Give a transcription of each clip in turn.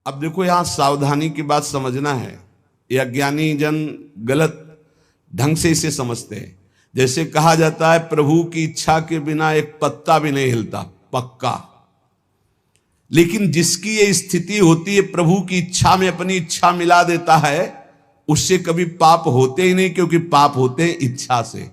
अब देखो यहां सावधानी की बात समझना है, ये अज्ञानी जन गलत ढंग से इसे समझते हैं। जैसे कहा जाता है प्रभु की इच्छा के बिना एक पत्ता भी नहीं हिलता, पक्का। लेकिन जिसकी ये स्थिति होती है, प्रभु की इच्छा में अपनी इच्छा मिला देता है, उससे कभी पाप होते ही नहीं, क्योंकि पाप होते हैं इच्छा से।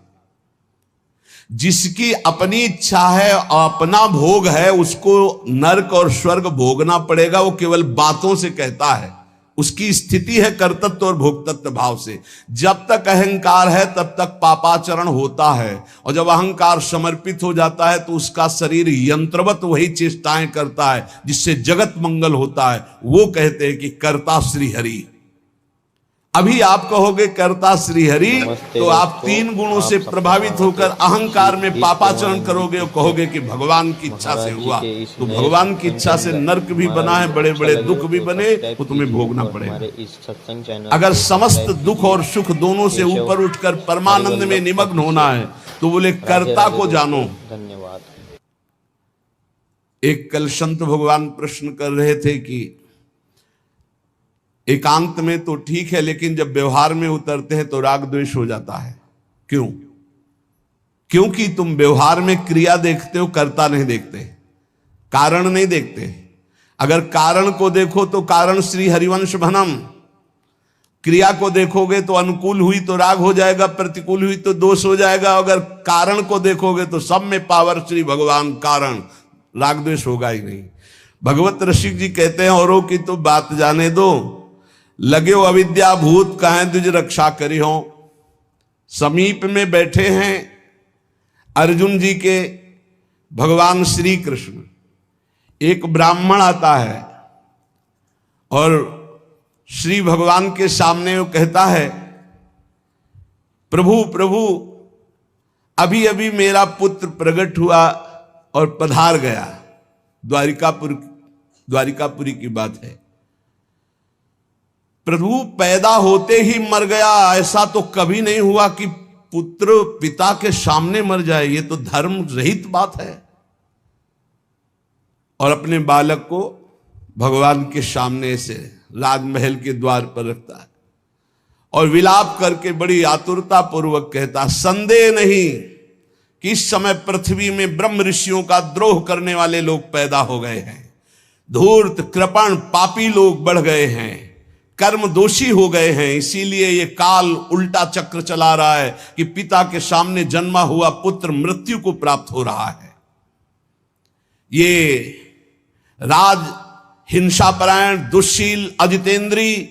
जिसकी अपनी इच्छा है और अपना भोग है, उसको नरक और स्वर्ग भोगना पड़ेगा। वो केवल बातों से कहता है, उसकी स्थिति है कर्तृत्व और भोक्तृत्व भाव से। जब तक अहंकार है तब तक पापाचरण होता है, और जब अहंकार समर्पित हो जाता है तो उसका शरीर यंत्रवत वही चेष्टाएं करता है जिससे जगत मंगल होता है। वो कहते हैं कि कर्ता श्री हरि। अभी आप कहोगे कर्ता श्री हरि, तो आप तीन गुणों से प्रभावित होकर अहंकार में पापाचरण करोगे और कहोगे कि भगवान की इच्छा से हुआ। तो भगवान की इच्छा से नरक भी बना है, बड़े बड़े दुख भी बने, वो तुम्हें भोगना पड़ेगा। अगर समस्त दुख और सुख दोनों से ऊपर उठकर परमानंद में निमग्न होना है तो बोले कर्ता को जानो। धन्यवाद। एक कल संत भगवान प्रश्न कर रहे थे कि एकांत में तो ठीक है, लेकिन जब व्यवहार में उतरते हैं तो राग द्वेष हो जाता है। क्यों? क्योंकि तुम व्यवहार में क्रिया देखते हो, कर्ता नहीं देखते, कारण नहीं देखते। अगर कारण को देखो तो कारण श्री हरिवंश भनम, क्रिया को देखोगे तो अनुकूल हुई तो राग हो जाएगा, प्रतिकूल हुई तो दोष हो जाएगा। अगर कारण को देखोगे तो सब में पावर श्री भगवान कारण, राग द्वेष होगा ही नहीं। भगवत ऋषि जी कहते हैं औरों की तो बात जाने दो, लगे हो अविद्या भूत कहें द्विज रक्षा करी हो। समीप में बैठे हैं अर्जुन जी के भगवान श्री कृष्ण। एक ब्राह्मण आता है और श्री भगवान के सामने वो कहता है, प्रभु प्रभु अभी अभी मेरा पुत्र प्रकट हुआ और पधार गया। द्वारिकापुरी की बात है। प्रभु पैदा होते ही मर गया, ऐसा तो कभी नहीं हुआ कि पुत्र पिता के सामने मर जाए। ये तो धर्म रहित बात है। और अपने बालक को भगवान के सामने से राजमहल के द्वार पर रखता है और विलाप करके बड़ी आतुरता पूर्वक कहता, संदेह नहीं कि इस समय पृथ्वी में ब्रह्म ऋषियों का द्रोह करने वाले लोग पैदा हो गए हैं। धूर्त कृपण पापी लोग बढ़ गए हैं, कर्म दोषी हो गए हैं। इसीलिए ये काल उल्टा चक्र चला रहा है कि पिता के सामने जन्मा हुआ पुत्र मृत्यु को प्राप्त हो रहा है। ये राज हिंसापरायण दुश्शील अजितेंद्री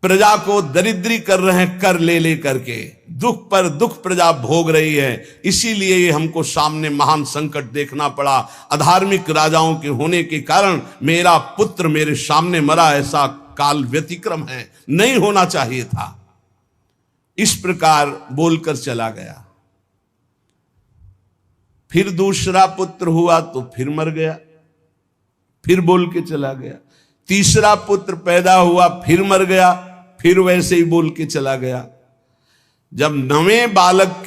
प्रजा को दरिद्री कर रहे हैं, कर ले करके दुख पर दुख प्रजा भोग रही है। इसीलिए ये हमको सामने महान संकट देखना पड़ा। अधार्मिक राजाओं के होने के कारण मेरा पुत्र मेरे सामने मरा, ऐसा काल व्यतिक्रम है, नहीं होना चाहिए था। इस प्रकार बोलकर चला गया। फिर दूसरा पुत्र हुआ तो फिर मर गया, फिर बोल के चला गया। तीसरा पुत्र पैदा हुआ, फिर मर गया, फिर वैसे ही बोल के चला गया। जब नवें बालक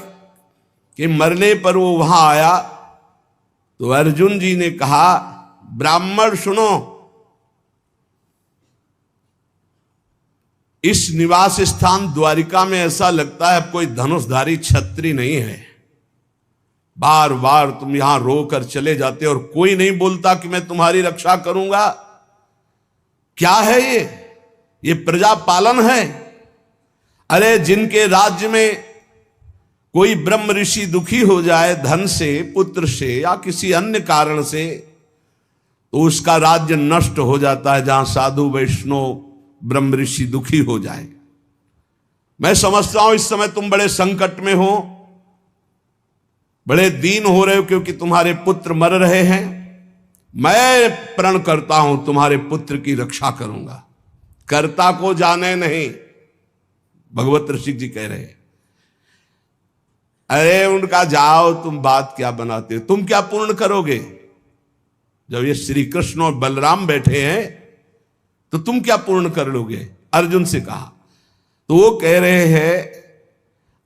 के मरने पर वो वहां आया तो अर्जुन जी ने कहा, ब्राह्मण सुनो, इस निवास स्थान द्वारिका में ऐसा लगता है कोई धनुषधारी छत्री नहीं है। बार बार तुम यहां रोकर चले जाते और कोई नहीं बोलता कि मैं तुम्हारी रक्षा करूंगा। क्या है ये प्रजा पालन है? अरे जिनके राज्य में कोई ब्रह्म ऋषि दुखी हो जाए धन से, पुत्र से या किसी अन्य कारण से, तो उसका राज्य नष्ट हो जाता है। जहां साधु वैष्णव ब्रह्म ऋषि दुखी हो जाए। मैं समझता हूं इस समय तुम बड़े संकट में हो, बड़े दीन हो रहे हो क्योंकि तुम्हारे पुत्र मर रहे हैं। मैं प्रण करता हूं तुम्हारे पुत्र की रक्षा करूंगा। कर्ता को जाने नहीं, भगवत ऋषि जी कह रहे हैं। अरे उनका जाओ, तुम बात क्या बनाते हो? तुम क्या पूर्ण करोगे? जब ये श्री कृष्ण और बलराम बैठे हैं तो तुम क्या पूर्ण कर लोगे? अर्जुन से कहा। तो वो कह रहे हैं,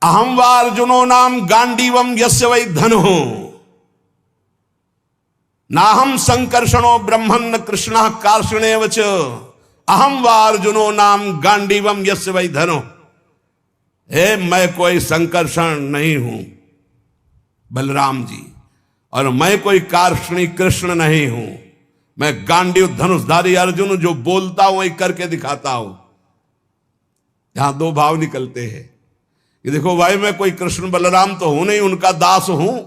अहम वा अर्जुनो नाम गांडीवम यस्य वै धनो नाहम संकर्षणो ब्रह्मन्न कृष्ण कार्षणेव च अहम व अर्जुनो नाम गांडीवम यस्य वै धनो। हे, मैं कोई संकर्षण नहीं हूं बलराम जी, और मैं कोई कार्ष्णी कृष्ण नहीं हूं। मैं गांडीव धनुषधारी अर्जुन हूं, जो बोलता हूं वही करके दिखाता हूं। यहां दो भाव निकलते हैं कि देखो भाई, मैं कोई कृष्ण बलराम तो हूं नहीं, उनका दास हूं।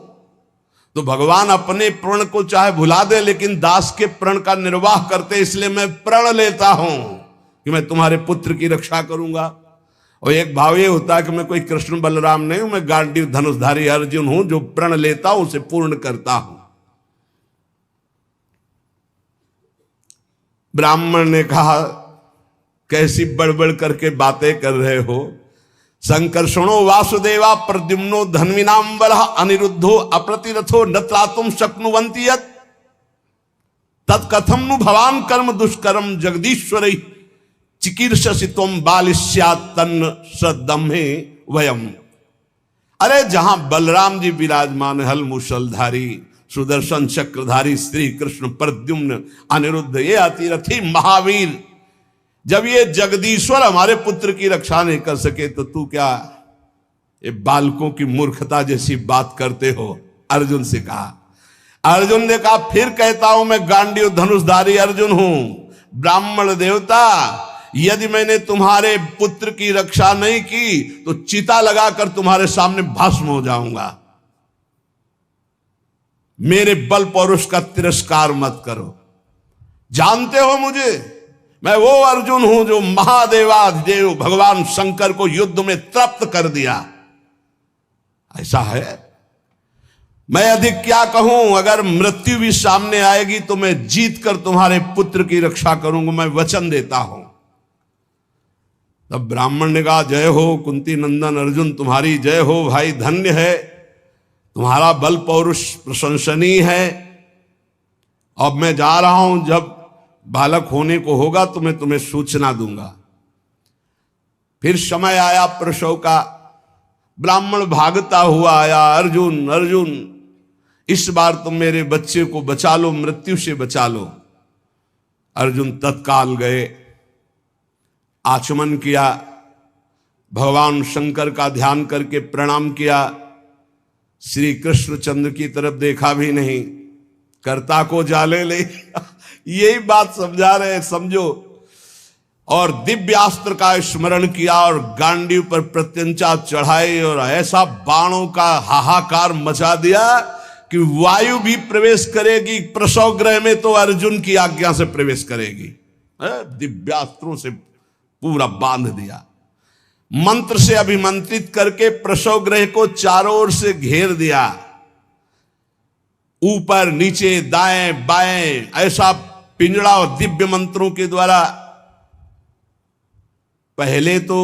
तो भगवान अपने प्रण को चाहे भुला दे, लेकिन दास के प्रण का निर्वाह करते, इसलिए मैं प्रण लेता हूं कि मैं तुम्हारे पुत्र की रक्षा करूंगा। और एक भाव ये होता है कि मैं कोई कृष्ण बलराम नहीं हूं, मैं गांडीव धनुषधारी अर्जुन हूं, जो प्रण लेता हूं उसे पूर्ण करता हूं। ब्राह्मण ने कहा, कैसी बड़बड़ करके बातें कर रहे हो? संकर्षणो वासुदेवा प्रद्युम्नो धन्विनाम बलः अनिरुद्धो अप्रतिरथो न त्रातुम शक्नुवन्ति यत् तत्कथम नु भवान कर्म दुष्कर्म जगदीश्वरै चिकीर्षसि त्वं बालिष्यात् तन्न सदम्हे वयम्। अरे, जहां बलराम जी विराजमान, हल मूषलधारी सुदर्शन चक्रधारी श्री कृष्ण प्रद्युम्न अनिरुद्ध, ये अतिरथी महावीर, जब ये जगदीश्वर हमारे पुत्र की रक्षा नहीं कर सके, तो तू क्या ये बालकों की मूर्खता जैसी बात करते हो? अर्जुन से कहा। अर्जुन ने कहा, फिर कहता हूं, मैं गांडीव धनुषधारी अर्जुन हूं। ब्राह्मण देवता, यदि मैंने तुम्हारे पुत्र की रक्षा नहीं की तो चिता लगाकर तुम्हारे सामने भस्म हो जाऊंगा। मेरे बल पौरुष का तिरस्कार मत करो। जानते हो मुझे, मैं वो अर्जुन हूं जो महादेवाधिदेव भगवान शंकर को युद्ध में तृप्त कर दिया। ऐसा है, मैं अधिक क्या कहूं? अगर मृत्यु भी सामने आएगी तो मैं जीत कर तुम्हारे पुत्र की रक्षा करूंगा, मैं वचन देता हूं। तब ब्राह्मण ने कहा, जय हो कुंती नंदन अर्जुन, तुम्हारी जय हो भाई, धन्य है, तुम्हारा बल पौरुष प्रशंसनीय है। अब मैं जा रहा हूं, जब बालक होने को होगा तो मैं तुम्हें सूचना दूंगा। फिर समय आया प्रसव का, ब्राह्मण भागता हुआ आया, अर्जुन अर्जुन, इस बार तुम मेरे बच्चे को बचा लो, मृत्यु से बचा लो। अर्जुन तत्काल गए, आचमन किया, भगवान शंकर का ध्यान करके प्रणाम किया, श्री कृष्णचंद्र की तरफ देखा भी नहीं, कर्ता को जाले ले यही बात समझा रहे, समझो। और दिव्यास्त्र का स्मरण किया और गांडीव पर प्रत्यंचा चढ़ाई और ऐसा बाणों का हाहाकार मचा दिया कि वायु भी प्रवेश करेगी प्रसव गृह में तो अर्जुन की आज्ञा से प्रवेश करेगी। दिव्यास्त्रों से पूरा बांध दिया, मंत्र से अभिमंत्रित करके प्रसव गृह को चारों ओर से घेर दिया, ऊपर नीचे दाएं बाएं ऐसा पिंजड़ा और दिव्य मंत्रों के द्वारा। पहले तो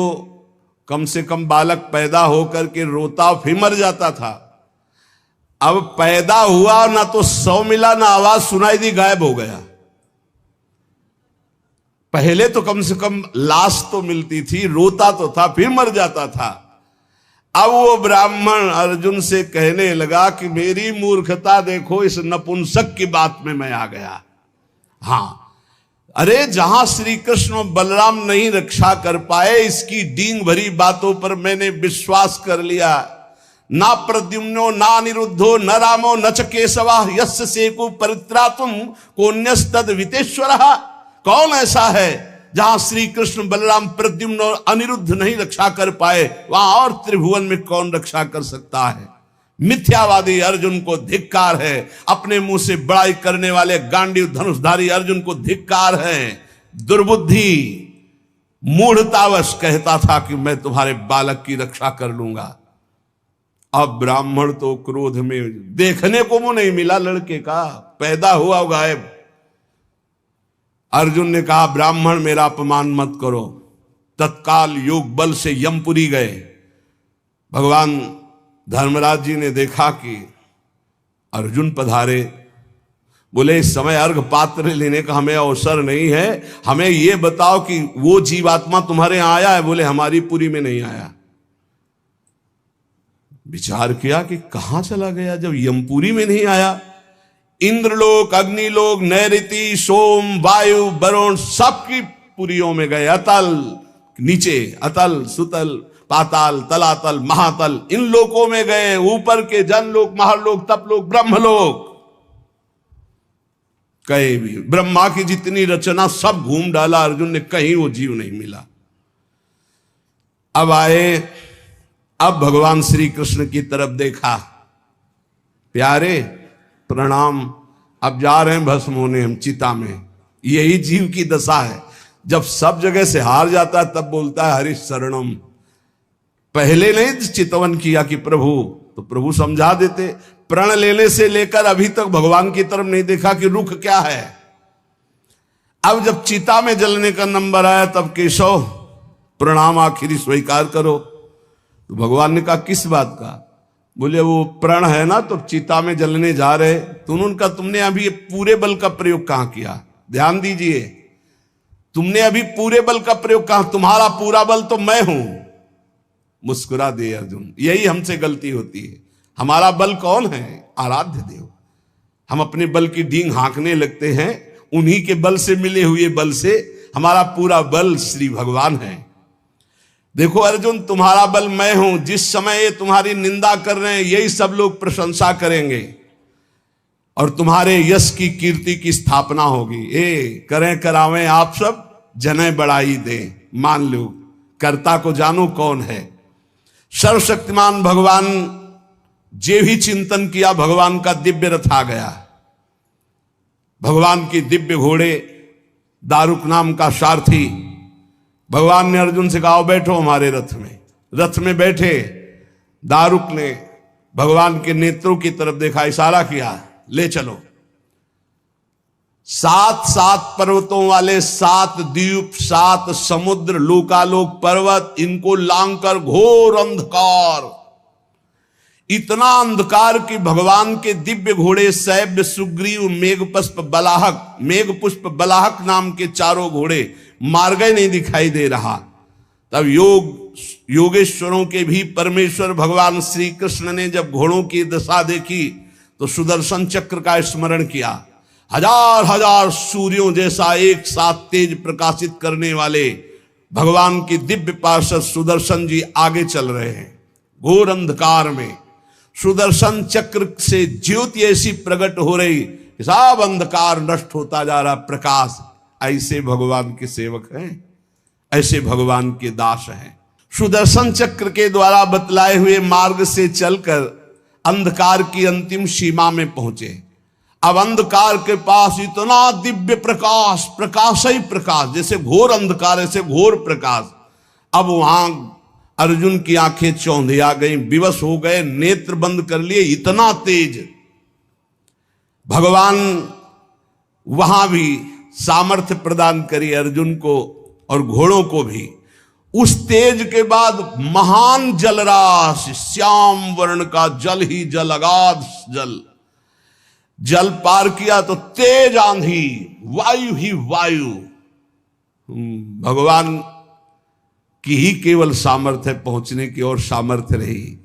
कम से कम बालक पैदा होकर के रोता फिर मर जाता था, अब पैदा हुआ ना तो 100 मिला ना आवाज सुनाई दी, गायब हो गया। पहले तो कम से कम लाश तो मिलती थी, रोता तो था फिर मर जाता था। अब वो ब्राह्मण अर्जुन से कहने लगा कि मेरी मूर्खता देखो, इस नपुंसक की बात में मैं आ गया। हाँ, अरे जहां श्री कृष्ण और बलराम नहीं रक्षा कर पाए, इसकी डींग भरी बातों पर मैंने विश्वास कर लिया। ना प्रद्युम्नो ना अनिरुद्धो न रामो न च केशवा यस्य सेकु परित्रातुम कोन्यस्तद वितेश्वरः। कौन ऐसा है जहां श्री कृष्ण बलराम प्रद्युम्न और अनिरुद्ध नहीं रक्षा कर पाए, वहां और त्रिभुवन में कौन रक्षा कर सकता है? मिथ्यावादी अर्जुन को धिक्कार है, अपने मुंह से बड़ाई करने वाले गांडीव धनुषधारी अर्जुन को धिक्कार है। दुर्बुद्धि मूढ़तावश कहता था कि मैं तुम्हारे बालक की रक्षा कर लूंगा। अब ब्राह्मण तो क्रोध में, देखने को मुंह नहीं मिला लड़के का, पैदा हुआ गायब। अर्जुन ने कहा, ब्राह्मण मेरा अपमान मत करो। तत्काल योग बल से यमपुरी गए। भगवान धर्मराज जी ने देखा कि अर्जुन पधारे, बोले इस समय अर्घ पात्र लेने का हमें अवसर नहीं है, हमें यह बताओ कि वो जीवात्मा तुम्हारे यहां आया है? बोले हमारी पुरी में नहीं आया। विचार किया कि कहां चला गया, जब यमपुरी में नहीं आया। इंद्रलोक, अग्निलोक, नैऋति, सोम, वायु, वरुण सबकी पुरियों में गए, अतल नीचे, अतल सुतल पाताल तलातल महातल, इन लोकों में गए, ऊपर के जनलोक महालोक तपलोक ब्रह्मलोक, कहीं भी ब्रह्मा की जितनी रचना सब घूम डाला अर्जुन ने, कहीं वो जीव नहीं मिला। अब आए, अब भगवान श्री कृष्ण की तरफ देखा, प्यारे प्रणाम, अब जा रहे हैं भस्म होने हम चिता में। यही जीव की दशा है, जब सब जगह से हार जाता है तब बोलता है हरि शरणम। पहले नहीं चितवन किया कि प्रभु, तो प्रभु समझा देते। प्रण लेने से लेकर अभी तक भगवान की तरफ नहीं देखा कि रुख क्या है। अब जब चिता में जलने का नंबर आया तब केशव प्रणाम आखिरी स्वीकार करो। तो भगवान ने कहा किस बात का? बोले वो प्रण है ना, तो चिता में जलने जा रहे, तुमने अभी पूरे बल का प्रयोग कहां किया? ध्यान दीजिए, तुमने अभी पूरे बल का प्रयोग कहां? तुम्हारा पूरा बल तो मैं हूं। मुस्कुरा दे अर्जुन, यही हमसे गलती होती है। हमारा बल कौन है? आराध्य देव। हम अपने बल की डींग हाँकने लगते हैं, उन्हीं के बल से मिले हुए बल से हमारा पूरा बल श्री भगवान है। देखो अर्जुन, तुम्हारा बल मैं हूं। जिस समय ये तुम्हारी निंदा कर रहे हैं यही सब लोग प्रशंसा करेंगे और तुम्हारे यश की कीर्ति की स्थापना होगी। करें करावें आप सब, जने बढ़ाई दें, मान लो कर्ता को जानो कौन है। सर्वशक्तिमान भगवान जे भी चिंतन किया, भगवान का दिव्य रथ आ गया। भगवान की दिव्य घोड़े, दारुक नाम का सारथी। भगवान ने अर्जुन से कहा बैठो हमारे रथ में। रथ में बैठे, दारुक ने भगवान के नेत्रों की तरफ देखा, इशारा किया, ले चलो। 7 पर्वतों वाले 7 द्वीप, 7 समुद्र, लोकालोक पर्वत, इनको लांघकर घोर अंधकार, इतना अंधकार कि भगवान के दिव्य घोड़े शैब्य, सुग्रीव, मेघपुष्प बलाहक नाम के 4 घोड़े मार्ग नहीं दिखाई दे रहा। तब योगेश्वरों के भी परमेश्वर भगवान श्री कृष्ण ने जब घोड़ों की दशा देखी तो सुदर्शन चक्र का स्मरण किया। हजार हजार सूर्यों जैसा एक साथ तेज प्रकाशित करने वाले भगवान की दिव्य पार्षद सुदर्शन जी आगे चल रहे हैं घोर अंधकार में। सुदर्शन चक्र से ज्योति ऐसी प्रकट हो रही कि सब अंधकार नष्ट होता जा रहा, प्रकाश। ऐसे भगवान के सेवक हैं, ऐसे भगवान के दास हैं। सुदर्शन चक्र के द्वारा बतलाए हुए मार्ग से चलकर अंधकार की अंतिम सीमा में पहुंचे। अब अंधकार के पास इतना दिव्य प्रकाश, प्रकाश ही प्रकाश, जैसे घोर अंधकार ऐसे घोर प्रकाश। अब वहां अर्जुन की आंखें चौंधिया गई, विवश हो गए, नेत्र बंद कर लिए, इतना तेज। भगवान वहां भी सामर्थ्य प्रदान करी अर्जुन को और घोड़ों को भी। उस तेज के बाद महान जलराशि, श्याम वर्ण का जल ही जल, अगाध जल पार किया तो तेज आंधी, वायु ही वायु। भगवान की ही केवल सामर्थ्य पहुंचने की और सामर्थ्य रही।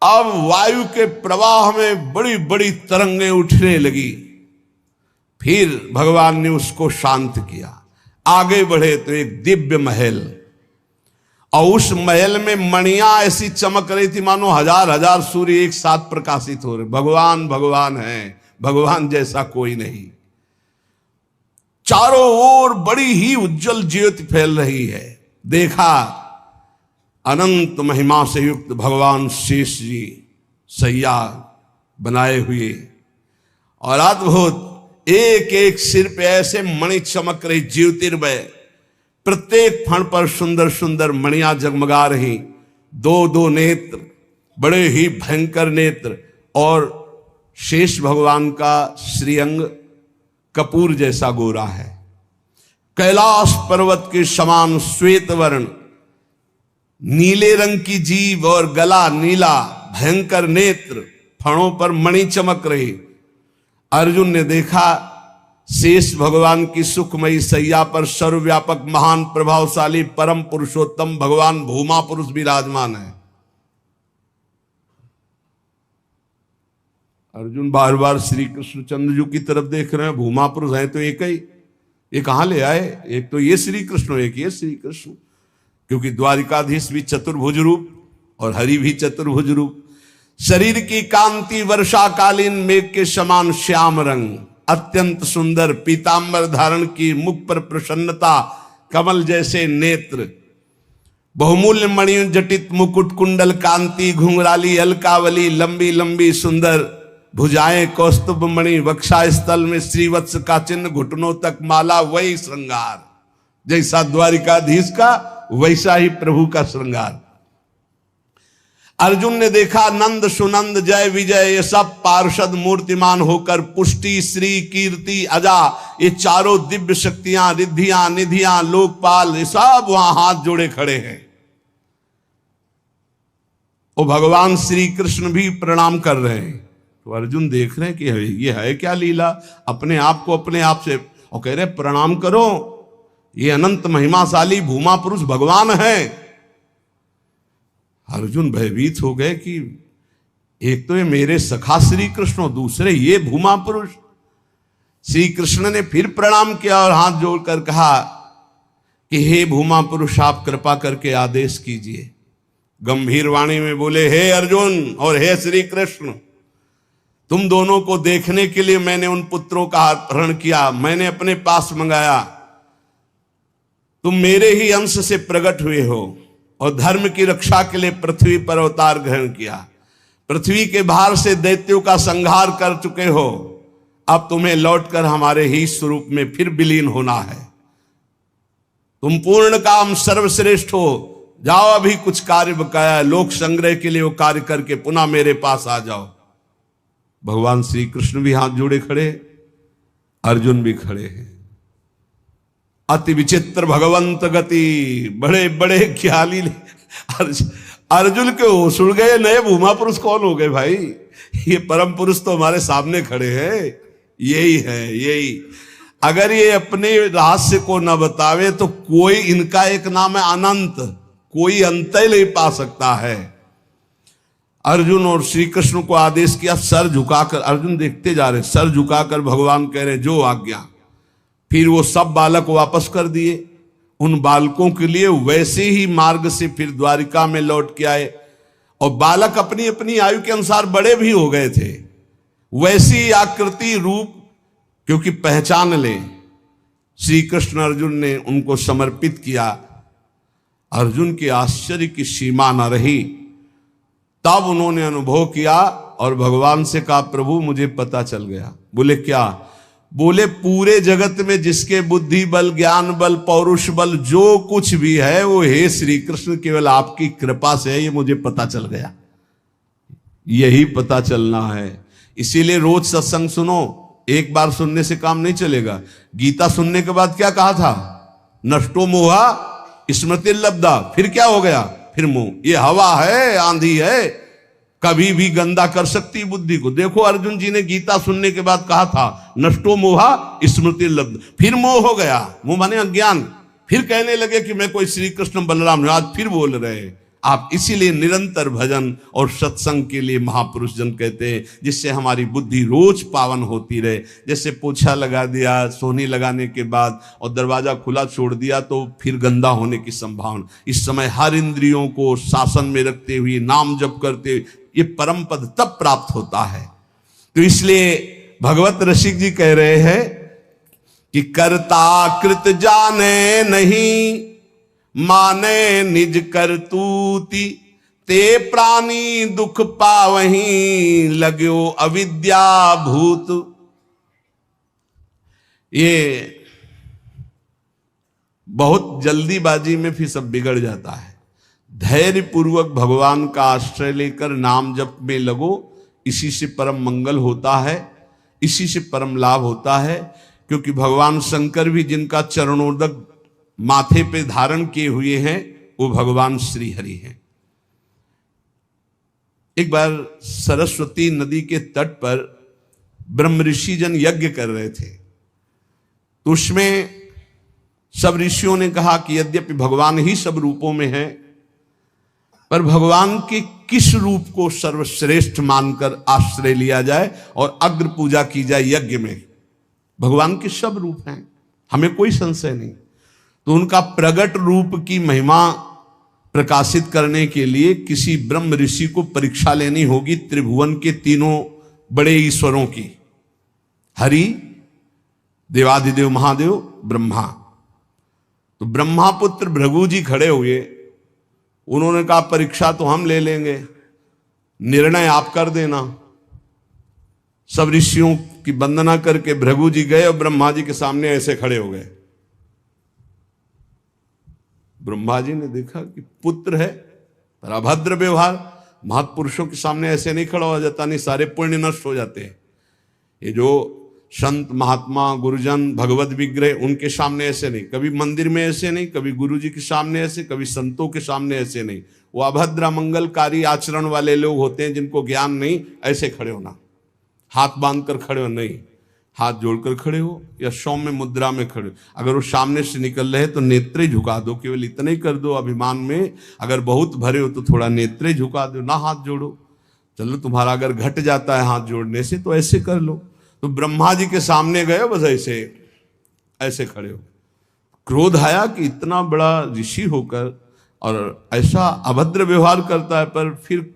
अब वायु के प्रवाह में बड़ी बड़ी तरंगें उठने लगी। फिर भगवान ने उसको शांत किया। आगे बढ़े तो एक दिव्य महल, और उस महल में मणियां ऐसी चमक रही थी मानो हजार हजार सूर्य एक साथ प्रकाशित हो रहे। भगवान भगवान है, भगवान जैसा कोई नहीं। चारों ओर बड़ी ही उज्जवल ज्योति फैल रही है। देखा अनंत महिमा से युक्त भगवान शेष जी सैया बनाए हुए, और अद्भुत एक एक सिर पे ऐसे मणि चमक रही, ज्योतिर्मय। प्रत्येक फण पर सुंदर सुंदर मणियां जगमगा रही। 2 नेत्र, बड़े ही भयंकर नेत्र, और शेष भगवान का श्रीअंग कपूर जैसा गोरा है। कैलाश पर्वत के समान श्वेत वर्ण, नीले रंग की जीभ और गला नीला, भयंकर नेत्र, फणों पर मणि चमक रही। अर्जुन ने देखा शेष भगवान की सुखमयी सैया पर सर्वव्यापक महान प्रभावशाली परम पुरुषोत्तम भगवान भूमा पुरुष विराजमान है। अर्जुन बार बार श्री कृष्ण चंद्र जी की तरफ देख रहे हैं। भूमा पुरुष है तो एक ही, ये कहां ले आए? एक तो ये श्री कृष्ण, एक ये श्री कृष्ण, क्योंकि द्वारिकाधीश भी चतुर्भुज रूप और हरि भी चतुर्भुज रूप। शरीर की कांति वर्षाकालीन मेघ के समान श्याम रंग, अत्यंत सुंदर पीतांबर धारण की, मुख पर प्रसन्नता, कमल जैसे नेत्र, बहुमूल्य मणियों जटित मुकुट, कुंडल कांति, घुंघराली अलकावली, लंबी लंबी सुंदर भुजाएं, कौस्तुभ मणि, वक्षा स्थल में श्रीवत्स का चिन्ह, घुटनों तक माला, वही श्रृंगार। जैसा द्वारिकाधीश का वैसा ही प्रभु का श्रृंगार। अर्जुन ने देखा नंद सुनंद जय विजय ये सब पार्षद मूर्तिमान होकर, पुष्टि श्री कीर्ति अजा ये चारों दिव्य शक्तियां, रिद्धियां निधियां लोकपाल, ये सब वहां हाथ जोड़े खड़े हैं। वो भगवान श्री कृष्ण भी प्रणाम कर रहे हैं। तो अर्जुन देख रहे हैं कि ये है क्या लीला, अपने आप को अपने आप से, और कह रहे प्रणाम करो, ये अनंत महिमाशाली भूमा पुरुष भगवान है। अर्जुन भयभीत हो गए कि एक तो ये मेरे सखा श्री कृष्ण, दूसरे ये भूमा पुरुष। श्री कृष्ण ने फिर प्रणाम किया और हाथ जोड़कर कहा कि हे भूमा पुरुष, आप कृपा करके आदेश कीजिए। गंभीर वाणी में बोले, हे अर्जुन और हे श्री कृष्ण, तुम दोनों को देखने के लिए मैंने उन पुत्रों का अपहरण किया, मैंने अपने पास मंगाया। तुम मेरे ही अंश से प्रकट हुए हो और धर्म की रक्षा के लिए पृथ्वी पर अवतार ग्रहण किया। पृथ्वी के भार से दैत्यों का संहार कर चुके हो, अब तुम्हें लौटकर हमारे ही स्वरूप में फिर विलीन होना है। तुम पूर्ण काम सर्वश्रेष्ठ हो, जाओ अभी कुछ कार्य बकाया, लोक संग्रह के लिए वो कार्य करके पुनः मेरे पास आ जाओ। भगवान श्री कृष्ण भी हाथ जोड़े खड़े, अर्जुन भी खड़े हैं। अति विचित्र भगवंत गति, बड़े बड़े ख्याली। अर्जुन के होश उड़ गए, नए भूमा पुरुष कौन हो गए भाई, ये परम पुरुष तो हमारे सामने खड़े हैं, यही है यही। अगर ये अपने रहस्य को न बतावे तो कोई, इनका एक नाम है अनंत, कोई अंत ही नहीं पा सकता है। अर्जुन और श्री कृष्ण को आदेश किया, सर झुकाकर, अर्जुन देखते जा रहे, सर झुकाकर भगवान कह रहे जो आज्ञा। फिर वो सब बालक वापस कर दिए। उन बालकों के लिए वैसे ही मार्ग से फिर द्वारिका में लौट के आए, और बालक अपनी अपनी आयु के अनुसार बड़े भी हो गए थे, वैसी आकृति रूप क्योंकि पहचान ले, श्री कृष्ण अर्जुन ने उनको समर्पित किया। अर्जुन के आश्चर्य की सीमा न रही। तब उन्होंने अनुभव किया और भगवान से कहा, प्रभु मुझे पता चल गया। बोले क्या? बोले पूरे जगत में जिसके बुद्धि बल, ज्ञान बल, पौरुष बल, जो कुछ भी है वो हे श्री कृष्ण केवल आपकी कृपा से है, ये मुझे पता चल गया। यही पता चलना है। इसीलिए रोज सत्संग सुनो, एक बार सुनने से काम नहीं चलेगा। गीता सुनने के बाद क्या कहा था? नष्टो मोहा स्मृति लब्धा। फिर क्या हो गया? फिर मोह। ये हवा है, आंधी है, कभी भी गंदा कर सकती बुद्धि को। देखो अर्जुन जी ने गीता सुनने के बाद कहा था नष्टो मोहा स्मृति लब्ध, फिर मोह हो गया, मोह माने अज्ञान। फिर कहने लगे कि मैं कोई श्री कृष्ण बलराम, आज फिर बोल रहे हैं आप। इसीलिए निरंतर भजन और सत्संग के लिए महापुरुष जन कहते हैं, जिससे हमारी बुद्धि रोज पावन होती रहे। जैसे पोछा लगा दिया सोनी लगाने के बाद और दरवाजा खुला छोड़ दिया तो फिर गंदा होने की संभावना। इस समय हर इंद्रियों को शासन में रखते हुए नाम जप करते हुए ये परम पद तब प्राप्त होता है। तो इसलिए भगवत रसिक जी कह रहे हैं कि कर्ता कृत जाने नहीं, माने निज करतूति, ते प्राणी दुख पावहीं, लगो अविद्या भूत। ये बहुत जल्दीबाजी में फिर सब बिगड़ जाता है। धैर्य पूर्वक भगवान का आश्रय लेकर नाम जप में लगो, इसी से परम मंगल होता है, इसी से परम लाभ होता है। क्योंकि भगवान शंकर भी जिनका चरणोदक माथे पे धारण किए हुए हैं वो भगवान श्री हरि हैं। एक बार सरस्वती नदी के तट पर ब्रह्म ऋषि जन यज्ञ कर रहे थे, तो उसमें सब ऋषियों ने कहा कि यद्यपि भगवान ही सब रूपों में है, पर भगवान के किस रूप को सर्वश्रेष्ठ मानकर आश्रय लिया जाए और अग्र पूजा की जाए यज्ञ में। भगवान के सब रूप हैं, हमें कोई संशय नहीं। तो उनका प्रगट रूप की महिमा प्रकाशित करने के लिए किसी ब्रह्म ऋषि को परीक्षा लेनी होगी त्रिभुवन के तीनों बड़े ईश्वरों की, हरि, देवादिदेव महादेव, ब्रह्मा। तो ब्रह्मा पुत्र भृगु जी खड़े हुए, उन्होंने कहा परीक्षा तो हम ले लेंगे, निर्णय आप कर देना। सब ऋषियों की वंदना करके भृगु जी गए और ब्रह्मा जी के सामने ऐसे खड़े हो गए। ब्रह्मा जी ने देखा कि पुत्र है पर अभद्र व्यवहार, महापुरुषों के सामने ऐसे नहीं खड़ा हो जाता, नहीं सारे पुण्य नष्ट हो जाते हैं। ये जो संत महात्मा गुरुजन भगवत विग्रह, उनके सामने ऐसे नहीं, कभी मंदिर में ऐसे नहीं, कभी गुरु जी के सामने ऐसे, कभी संतों के सामने ऐसे नहीं। वो अभद्र मंगलकारी आचरण वाले लोग होते हैं जिनको ज्ञान नहीं, ऐसे खड़े होना, हाथ बांधकर खड़े हो नहीं, हाथ जोड़कर खड़े हो या सौम्य मुद्रा में खड़े हो। अगर वो सामने से निकल रहे तो नेत्रे झुका दो, केवल इतना ही कर दो अभिमान में। अगर बहुत भरे हो तो थोड़ा नेत्रे झुका दो, ना हाथ जोड़ो। चलो तुम्हारा अगर घट जाता है हाथ जोड़ने से तो ऐसे कर लो। तो ब्रह्मा जी के सामने गए, बस ऐसे ऐसे खड़े हो। क्रोध आया कि इतना बड़ा ऋषि होकर और ऐसा अभद्र व्यवहार करता है। पर फिर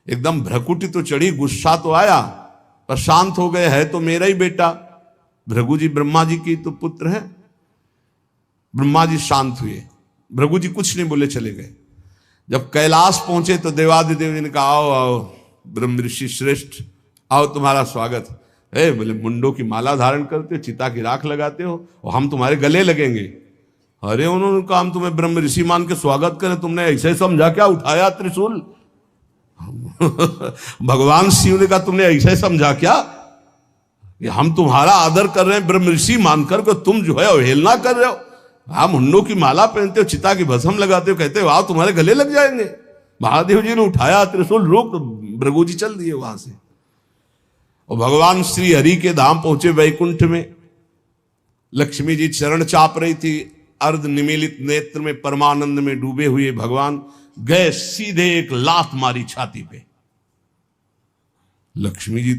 एकदम भ्रकुटी तो चढ़ी, गुस्सा तो आया, पर शांत हो गए। है तो मेरा ही बेटा, भृगु जी ब्रह्मा जी की तो पुत्र है। ब्रह्मा जी शांत हुए, भृगु जी कुछ नहीं बोले, चले गए। जब कैलाश पहुंचे तो देवादिदेव जी ने कहा आओ आओ ब्रह्म ऋषि श्रेष्ठ, आओ तुम्हारा स्वागत है। बोले मुंडों की माला धारण करते हो, चिता की राख लगाते हो और हम तुम्हारे गले लगेंगे। अरे उन्होंने कहा हम तुम्हें ब्रह्म ऋषि मान के स्वागत करें, तुमने ऐसे समझा क्या उठाया त्रिशूल? भगवान शिव ने कहा तुमने ऐसे समझा क्या कि हम तुम्हारा आदर कर रहे हैं ब्रह्म ऋषि मानकर को तुम जो है अवहेलना कर रहे हो। आप मुंडों की माला पहनते हो, चिता की भस्म लगाते हो, कहते हो आओ तुम्हारे गले लग जाएंगे। महादेव जी ने उठाया त्रिशूल, रोक, भृगु जी चल दिए वहां से। और भगवान श्री हरि के धाम पहुंचे वैकुंठ में। लक्ष्मी जी चरण चाप रही थी, अर्ध निमीलित नेत्र में परमानंद में डूबे हुए भगवान गए, सीधे एक लात मारी छाती पे। लक्ष्मी जी